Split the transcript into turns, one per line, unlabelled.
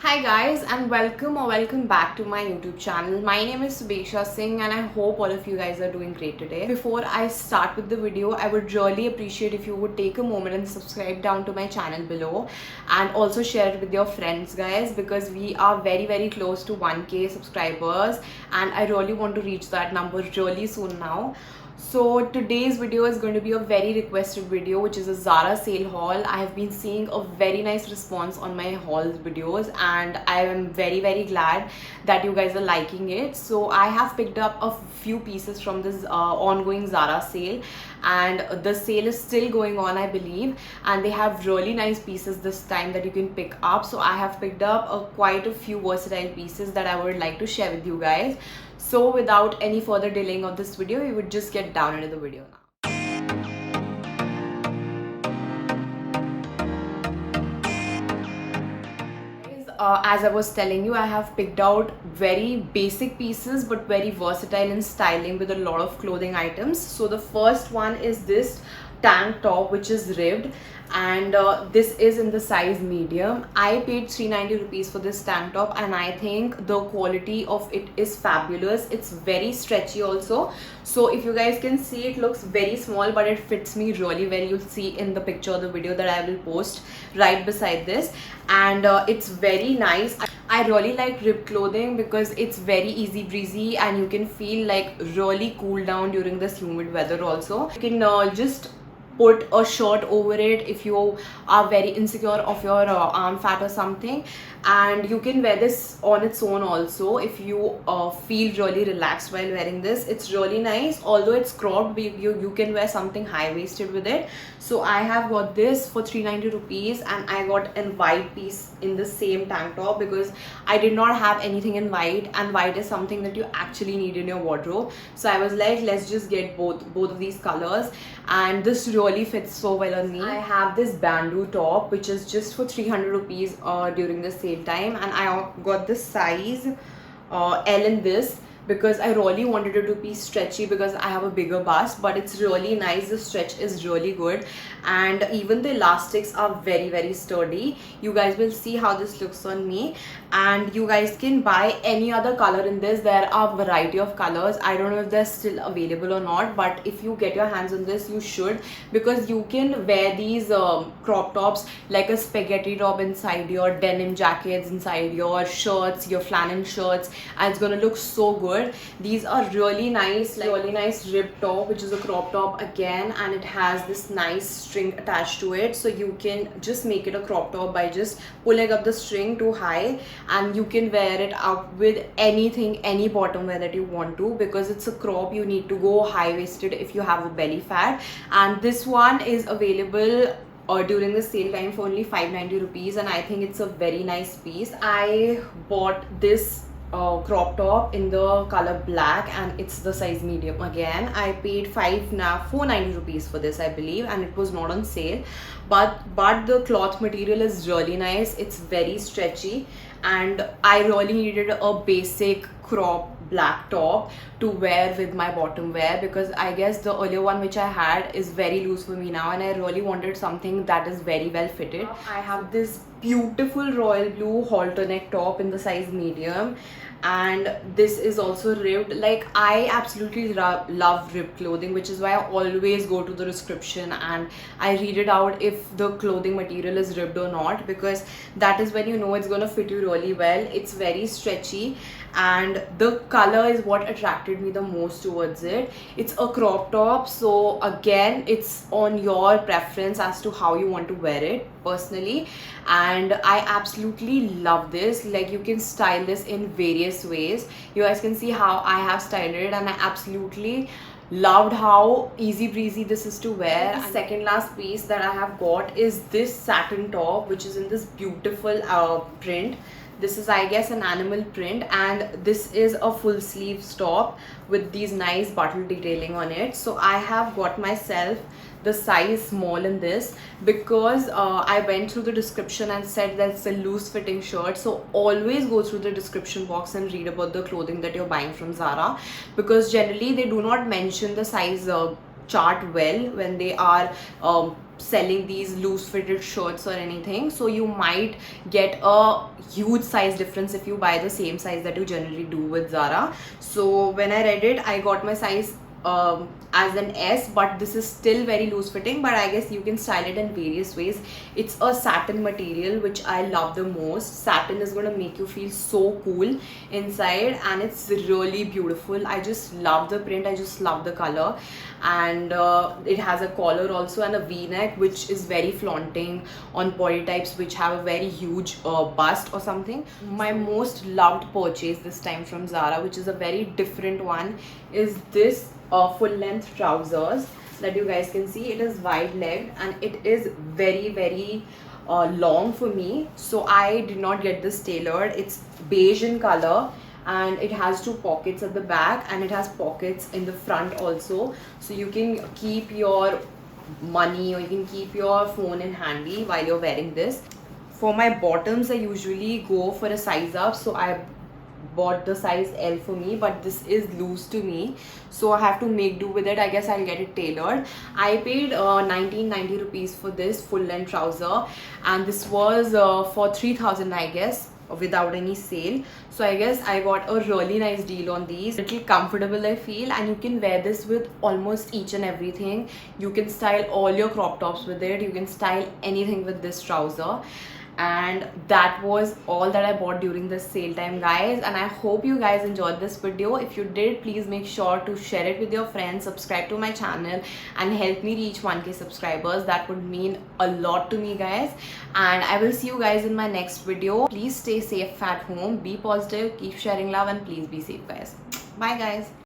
Hi guys, and welcome back to my YouTube channel. My name is Subesha Singh and I hope all of you guys are doing great today. Before I start with the video, I would really appreciate if you would take a moment and subscribe down to my channel below and also share it with your friends guys, because we are very close to 1k subscribers and I really want to reach that number really soon now. So today's video is going to be a very requested video, which is a Zara sale haul. I have been seeing a very nice response on my haul videos and I am very glad that you guys are liking it. So I have picked up a few pieces from this ongoing Zara sale, and the sale is still going on, I believe, and they have really nice pieces this time that you can pick up. So I have picked up quite a few versatile pieces that I would like to share with you guys. So without any further delaying of this video, we would just get down into the video now. As I was telling you, I have picked out very basic pieces but very versatile in styling with a lot of clothing items. So the first one is this tank top, which is ribbed, and this is in the size medium. I paid 390 rupees for this tank top and I think the quality of it is fabulous. It's very stretchy also, so if you guys can see, it looks very small but it fits me really well. You'll see in the picture of the video that I will post right beside this, and it's very nice. I really like ribbed clothing because it's very easy breezy and you can feel like really cool down during this humid weather also. You can just put a shirt over it if you are very insecure of your arm fat or something, and you can wear this on its own also if you feel really relaxed while wearing this. It's really nice. Although it's cropped, you can wear something high-waisted with it. So I have got this for 390 rupees and I got a white piece in the same tank top because I did not have anything in white, and white is something that you actually need in your wardrobe. So I was like, let's just get both of these colors, and this really fits so well on me. I have this bandeau top which is just for 300 rupees during the sale time, and I got the size L in this because I really wanted it to be stretchy because I have a bigger bust, but it's really nice. The stretch is really good and even the elastics are very sturdy. You guys will see how this looks on me, and you guys can buy any other color in this. There are a variety of colors. I don't know if they're still available or not, but if you get your hands on this, you should, because you can wear these crop tops like a spaghetti top inside your denim jackets, inside your shirts, your flannel shirts, and it's gonna look so good. These are really nice, like really nice ribbed top, which is a crop top again, and it has this nice string attached to it, so you can just make it a crop top by just pulling up the string too high, and you can wear it up with anything, any bottom wear that you want to, because it's a crop. You need to go high-waisted if you have a belly fat, and this one is available during the sale time for only 590 rupees, and I think it's a very nice piece. I bought this crop top in the color black and it's the size medium again. I paid 490 rupees for this, I believe, and it was not on sale, but the cloth material is really nice. It's very stretchy and I really needed a basic crop black top to wear with my bottom wear, because I guess the earlier one which I had is very loose for me now and I really wanted something that is very well fitted. I have this beautiful royal blue halter neck top in the size medium, and this is also ribbed. Like, I absolutely love ribbed clothing, which is why I always go to the description and I read it out if the clothing material is ribbed or not, because that is when you know it's gonna fit you really well. It's very stretchy and the color is what attracted me the most towards it. It's a crop top, so again, it's on your preference as to how you want to wear it personally, and I absolutely love this. Like, you can style this in various ways. You guys can see how I have styled it, and I absolutely loved how easy breezy this is to wear. The second last piece that I have got is this satin top, which is in this beautiful print. This is, I guess, an animal print, and this is a full sleeve top with these nice button detailing on it. So I have got myself the size small in this because I went through the description and said that it's a loose fitting shirt. So always go through the description box and read about the clothing that you're buying from Zara, because generally they do not mention the size chart well when they are selling these loose fitted shirts or anything, so you might get a huge size difference if you buy the same size that you generally do with Zara. So when I read it, I got my size as an S, but this is still very loose fitting, but I guess you can style it in various ways. It's a satin material, which I love the most. Satin is going to make you feel so cool inside, and it's really beautiful. I just love the print, I just love the color, and it has a collar also and a v-neck, which is very flaunting on body types which have a very huge bust or something. My most loved purchase this time from Zara, which is a very different one, is this full length trousers that you guys can see. It is wide legged and it is very long for me, so I did not get this tailored. It's beige in color and it has 2 pockets at the back and it has pockets in the front also, so you can keep your money or you can keep your phone in handy while you're wearing this. For my bottoms, I usually go for a size up, so I bought the size L for me, but this is loose to me, so I have to make do with it. I guess I'll get it tailored. I paid 1990 rupees for this full length trouser, and this was for 3000, I guess, without any sale. So I guess I got a really nice deal on these. Little comfortable, I feel, and you can wear this with almost each and everything. You can style all your crop tops with it, you can style anything with this trouser. And that was all that I bought during the sale time, guys, and I hope you guys enjoyed this video. If you did, please make sure to share it with your friends, subscribe to my channel, and help me reach 1k subscribers. That would mean a lot to me, guys, and I will see you guys in my next video. Please stay safe at home, be positive, keep sharing love, and please be safe, guys. Bye, guys.